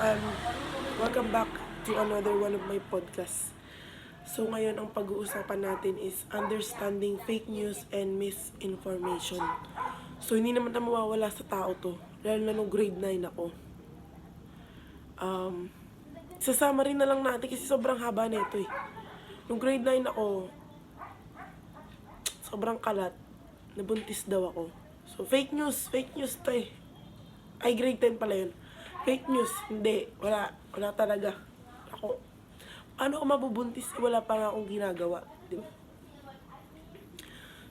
um, welcome back to another one of my podcasts. So ngayon ang pag-uusapan natin is understanding fake news and misinformation. So hindi naman na mawawala sa tao to, lalo na nung grade 9 ako. Sasama rin na lang natin kasi sobrang haba nito eh. Nung grade 9 ako, sobrang kalat, nabuntis daw ako. So fake news to eh. Ay, grade 10 pala yun. Fake news, hindi. Wala talaga. Ano ako mabubuntis? Wala pa nga akong ginagawa. Diba?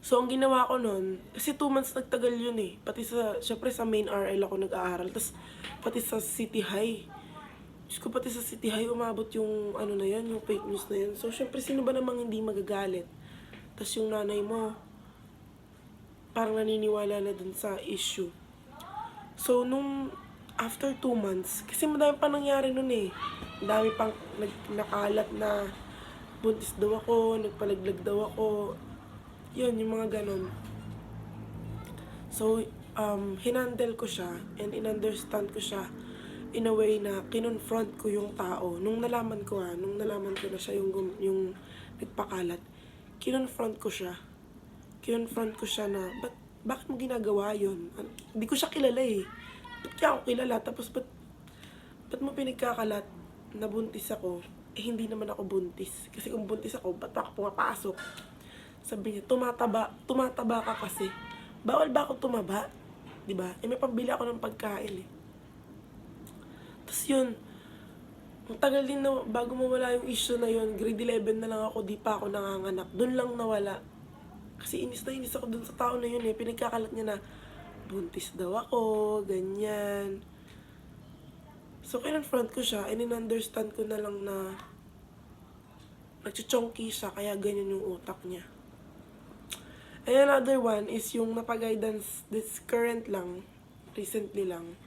So, ang ginawa ko nun, kasi 2 months nagtagal yun eh. Pati syempre sa main RL ako nag-aaral. Tapos, pati sa City High. Diyos ko, pati sa City High, umabot yung ano na yan, yung fake news na yan. So, syempre, sino ba namang hindi magagalit? Tapos yung nanay mo, parang naniniwala na dun sa issue. So, after 2 months, kasi madami pa nangyari nun eh. Madami pang nakalat na buntis daw ako, nagpalaglag daw ako. Yun, yung mga ganon. So, hinandle ko siya and in-understand ko siya in a way na kinonfront ko yung tao. Nung nalaman ko na siya yung nagpakalat, kinonfront ko siya. Kinonfront ko siya na, bakit mo ginagawa yun? Hindi ko siya kilala eh. Ba't kaya ako kilala? Tapos ba't mo pinagkakalat na buntis ako? Eh, hindi naman ako buntis. Kasi kung buntis ako, ba't ako pumapasok? Sabi niya, tumataba ka kasi. Bawal ba ako tumaba? Diba? Eh, may pambili ako ng pagkain eh. Tapos yun, ang tagal din na, bago mawala yung issue na yun, grade 11 na lang ako, di pa ako nanganganak. Doon lang nawala. Kasi inis ako dun sa tao na yun eh. Pinagkakalat niya na, buntis daw ako, ganyan. So, kinonfront ko siya, and in-understand ko na lang na nagchuchonky siya, kaya ganyan yung utak niya. And another one is yung napag-guidance, this current lang, recently lang,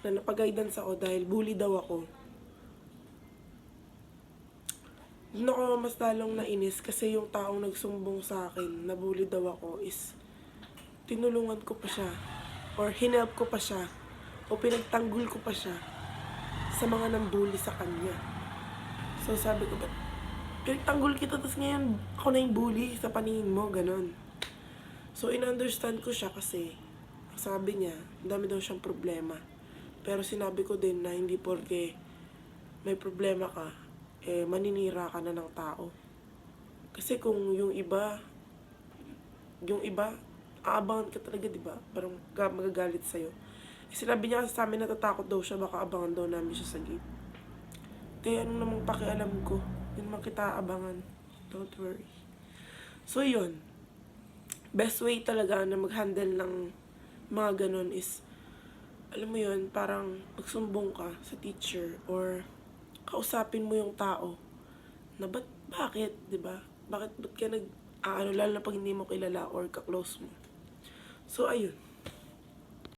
na napag-guidance ako dahil bully daw ako. Doon ako mas lalong nainis kasi yung taong nagsumbong sa akin na bully daw ako is tinulungan ko pa siya or hinelp ko pa siya o pinagtanggol ko pa siya sa mga nambully sa kanya. So sabi ko, ba't pinagtanggol kita tapos ngayon ako na yung bully sa paningin mo, ganon. So in-understand ko siya kasi sabi niya, dami daw siyang problema. Pero sinabi ko din na hindi porke may problema ka, eh maninira ka na ng tao. Kasi kung yung iba, aabangan ka talaga, di ba? Parang magagalit sa'yo. Eh, sinabi niya kasi sa amin natatakot daw siya, baka abangan daw namin siya sa gate. Kaya ano namang pakialam ko, yun naman kita abangan. Don't worry. So yun, best way talaga na mag-handle ng mga ganon is, alam mo yun, parang magsumbong ka sa teacher or kausapin mo yung tao na bakit, di ba? Bakit ka lalo na pag hindi mo kilala or ka-close mo. So, ayun.